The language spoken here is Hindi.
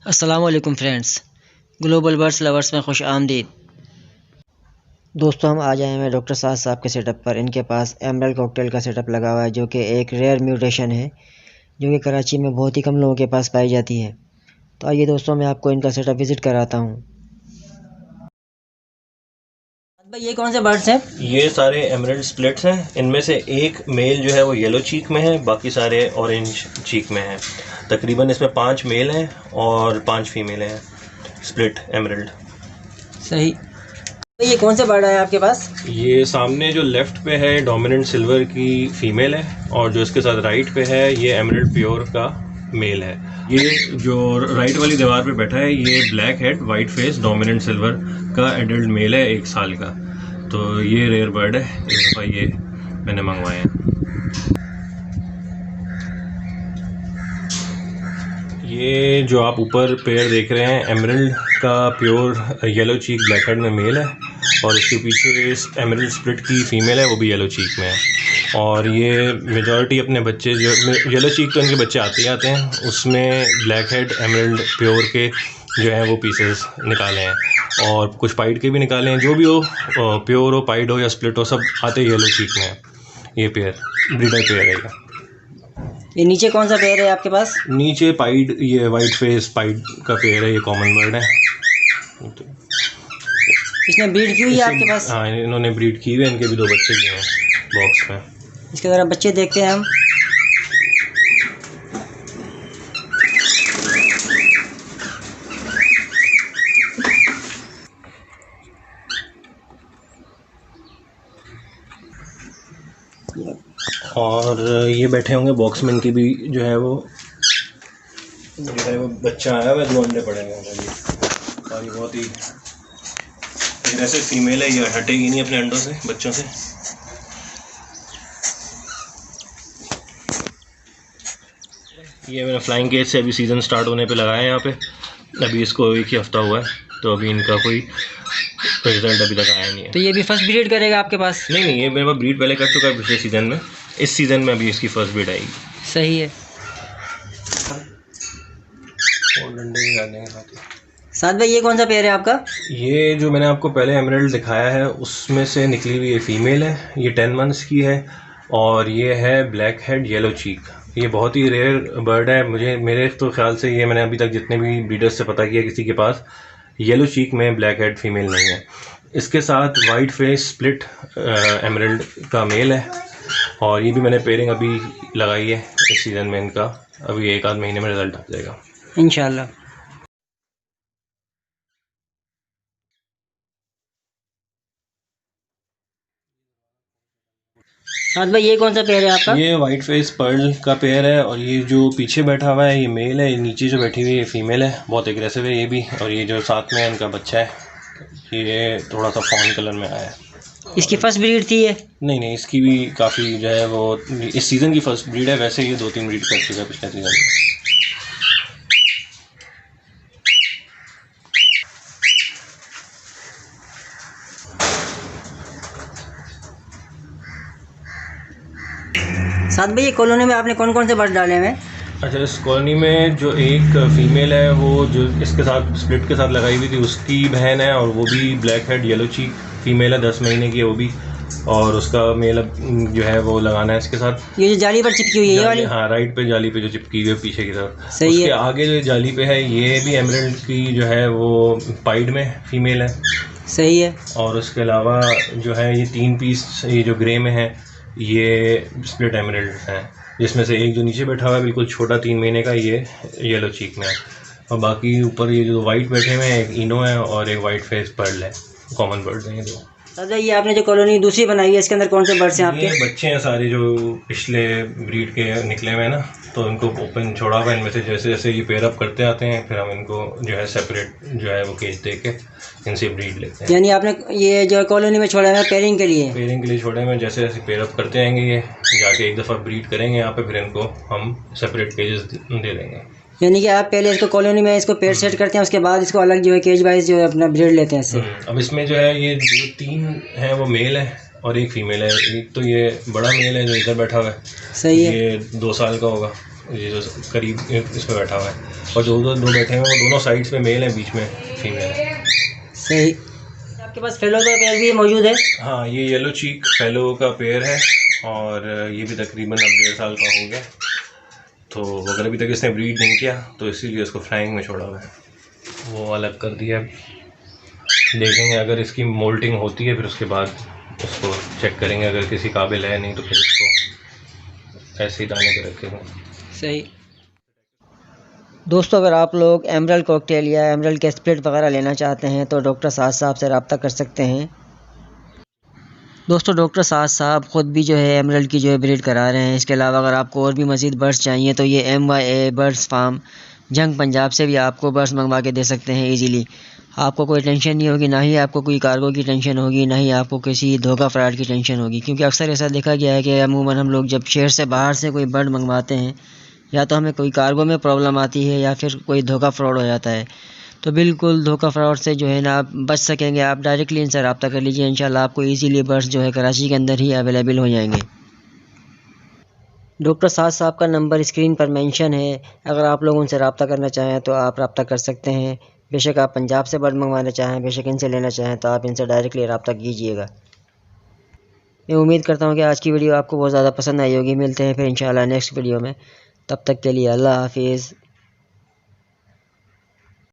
अस्सलामुअलैकुम फ्रेंड्स, ग्लोबल बर्ड्स लवर्स में खुश आमदीद। दोस्तों, हम आज आए हैं डॉक्टर साद साहब के सेटअप पर। इनके पास एमरल्ड कॉकटेल का सेटअप लगा हुआ है, जो कि एक रेयर म्यूटेशन है, जो कि कराची में बहुत ही कम लोगों के पास पाई जाती है। तो आइए दोस्तों, मैं आपको इनका सेटअप विज़िट कराता हूँ। भाई, ये कौन से बर्ड्स हैं? ये सारे एमरल्ड स्प्लिट्स हैं। इनमें से एक मेल जो है वो येलो चीक में है, बाकी सारे ऑरेंज चीक में हैं। तकरीबन इसमें 5 मेल हैं और 5 फीमेल हैं स्प्लिट एमरल्ड। सही। ये कौन से बर्ड है आपके पास? ये सामने जो लेफ़्ट पे है डोमिनेंट सिल्वर की फीमेल है, और जो इसके साथ राइट पे है ये एमरल्ड प्योर का मेल है। ये जो राइट वाली दीवार पे बैठा है ये black head white face dominant silver का एडल्ट मेल है, 1 साल का। तो ये रेयर बर्ड है, इस दफ़ा ये मैंने मंगवाए हैं। ये जो आप ऊपर पेयर देख रहे हैं एमरल्ड का प्योर येलो चीक ब्लैक हेड में मेल है, और इसके पीछे इस एमरल्ड स्प्लिट की फ़ीमेल है, वो भी येलो चीक में है। और ये मेजॉरिटी अपने बच्चे जो येलो चीक तो इनके बच्चे आते ही आते हैं, उसमें ब्लैक हेड एमरल्ड प्योर के जो हैं वो पीसेस निकाले हैं, और कुछ पाइड के भी निकाले हैं। जो भी हो, प्योर हो, पाइड हो या स्प्लिट हो, सब आते येलो चीक में है। ये पेयर ब्रीडर पेयर है। ये नीचे कौन सा पेयर है आपके पास? नीचे पाइड, ये वाइट फेस पाइड का पेयर है, ये कॉमन बर्ड है। इसने ब्रीड की हुई है आपके पास? हाँ, इन्होंने ब्रीड की हुई है, इनके भी 2 बच्चे भी हैं बॉक्स में। इसके ज़रा बच्चे देखते हैं हम। और ये बैठे होंगे बॉक्स में, इनकी भी जो है वो बच्चा आया हुआ है, 2 अंडे पड़े हुए हैं ये। और ये बहुत ही ऐसे फीमेल है, ये हटेगी नहीं अपने अंडों से, बच्चों से। ये मैंने फ्लाइंग केज से अभी सीज़न स्टार्ट होने पे लगाया है यहाँ पे। अभी इसको 1 ही हफ्ता हुआ है, तो अभी इनका कोई रिजल्ट अभी तक आया नहीं है। तो ये भी फर्स्ट ब्रीड करेगा आपके पास? नहीं, ये मेरे पास ब्रीड पहले कर चुका है पिछले सीज़न में। इस सीज़न में अभी इसकी फर्स्ट ब्रीड आएगी। सही है। साद भाई, ये कौन सा पेयर है आपका? ये जो मैंने आपको पहले एमरल्ड दिखाया है उसमें से निकली हुई ये फीमेल है, ये 10 मंथ्स की है, और ये है ब्लैक हेड येलो चीक। ये बहुत ही रेयर बर्ड है। मेरे तो ख्याल से ये मैंने अभी तक जितने भी ब्रीडर्स से पता किया, किसी के पास येलो चीक में ब्लैक हेड फीमेल नहीं है। इसके साथ वाइट फेस स्प्लिट एमरल्ड का मेल है, और ये भी मैंने पेयरिंग अभी लगाई है इस सीज़न में। इनका अभी 1 आध महीने में रिज़ल्ट आ जाएगा इंशाल्लाह। साद भाई, ये कौन सा पेयर है आपका? ये वाइट फेस पर्ल का पेयर है, और ये जो पीछे बैठा हुआ है ये मेल है, नीचे जो बैठी हुई है ये फीमेल है, बहुत एग्रेसिव है ये भी। और ये जो साथ में है इनका बच्चा है, ये थोड़ा सा फॉन कलर में आया है। इसकी फर्स्ट ब्रीड थी ये? नहीं, इसकी भी काफ़ी जो है वो इस सीज़न की फर्स्ट ब्रीड है। वैसे ये 2-3 ब्रीड कर चुका है पिछले सीज़न में। साद भाई, ये कॉलोनी में आपने कौन कौन से बर्ड डाले हैं? अच्छा, इस कॉलोनी में जो एक फ़ीमेल है वो जो इसके साथ स्प्लिट के साथ लगाई हुई थी उसकी बहन है, और वो भी ब्लैक हेड येलो चीक फीमेल है, 10 महीने की है वो भी। और उसका मेल जो है वो लगाना है इसके साथ। ये जो जाली पर चिपकी हुई है ये वाली? हाँ, राइट पे जाली पे जो चिपकी हुई है पीछे की तरफ। सही उसके है। आगे जो जाली पे है ये भी एमरल्ड की जो है वो पाइड में फीमेल है। सही है। और उसके अलावा जो है ये 3 पीस ये जो ग्रे में है ये स्प्लिट एमरल्ड है, जिसमें से एक जो नीचे बैठा हुआ है बिल्कुल छोटा 3 महीने का, ये येलो चीक में है। और बाकी ऊपर ये जो वाइट बैठे हुए हैं, एक इनो है और एक वाइट फेस पर्ल है। कॉमन बर्ड्स हैं ये 2। दादा, ये आपने जो कॉलोनी दूसरी बनाई है इसके अंदर कौन से बर्ड्स हैं आपके? ये बच्चे हैं सारे जो पिछले ब्रीड के निकले हुए हैं ना, तो इनको ओपन छोड़ा हुआ है। इनमें से जैसे जैसे ये पेयर अप करते आते हैं, फिर हम इनको जो है सेपरेट जो है वो केज दे के इनसे ब्रीड लेते हैं। यानी आपने ये जो कॉलोनी में छोड़ा है पेयरिंग के लिए? पेयरिंग के लिए छोड़े हुए, जैसे जैसे पेयर अप करते आएंगे ये जाके एक दफ़ा ब्रीड करेंगे यहाँ पे, फिर इनको हम सेपरेट केजेस दे देंगे। यानी कि आप पहले इसको कॉलोनी में इसको पेयर सेट करते हैं, उसके बाद इसको अलग जो है केज वाइज जो है अपना ब्रीड लेते हैं इससे। अब इसमें जो है ये जो 3 है वो मेल है और एक फीमेल है। एक तो ये बड़ा मेल है जो इधर बैठा हुआ है, सही है। ये 2 साल का होगा, ये जो करीब इसमें बैठा हुआ है, और जो दो बैठे हैं वो दोनों साइड्स में मेल हैं, बीच में फीमेल है। सही। आपके पास फेलो का पेयर भी मौजूद है? हाँ, ये येलो चीक फेलो का पेयर है, और ये भी तकरीबन अब 1.5 साल का हो गया। तो अगर अभी तक इसने ब्रीड नहीं किया तो इसीलिए इसको फ्लाइंग में छोड़ा हुआ है। वो अलग कर दिया, देखेंगे अगर इसकी मोल्टिंग होती है फिर उसके बाद उसको चेक करेंगे, अगर किसी काबिल है, नहीं तो फिर इसको ऐसे ही दाने पे रखेंगे। सही। दोस्तों, अगर आप लोग एमरल्ड कॉकटेल या एमरल्ड के स्प्लिट वगैरह लेना चाहते हैं तो डॉक्टर साद साहब से रब्ता कर सकते हैं। दोस्तों, डॉक्टर साद साहब ख़ुद भी जो है एमरल्ड की जो है ब्रीड करा रहे हैं। इसके अलावा अगर आपको और भी मज़ीद बर्ड्स चाहिए तो ये MYA बर्ड्स फार्म जंग पंजाब से भी आपको बर्ड्स मंगवा के दे सकते हैं ईजीली। आपको कोई टेंशन नहीं होगी, ना ही आपको कोई कार्गो की टेंशन होगी, ना ही आपको किसी धोखा फ्रॉड की टेंशन होगी। क्योंकि अक्सर ऐसा देखा गया है कि अमूमन हम लोग जब शहर से बाहर से कोई बर्ड मंगवाते हैं, या तो हमें कोई कार्गो में प्रॉब्लम आती है या फिर कोई धोखा फ्रॉड हो जाता है। तो बिल्कुल धोखा फ्रॉड से जो है ना आप बच सकेंगे। आप डायरेक्टली इनसे रब्ता कर लीजिए, इंशाल्लाह आपको इजीली बर्ड्स जो है कराची के अंदर ही अवेलेबल हो जाएंगे। डॉक्टर साद साहब का नंबर स्क्रीन पर मेंशन है। अगर आप लोग उनसे रब्ता करना चाहें तो आप रब्ता कर सकते हैं। बेशक आप पंजाब से बर्ड मंगवाना चाहें, बेशक इनसे लेना चाहें, तो आप इनसे डायरेक्टली रब्ता कीजिएगा। मैं उम्मीद करता हूँ कि आज की वीडियो आपको बहुत ज़्यादा पसंद आई होगी। मिलते हैं फिर इंशाल्लाह नेक्स्ट वीडियो में। तब तक के लिए अल्लाह हाफिज़।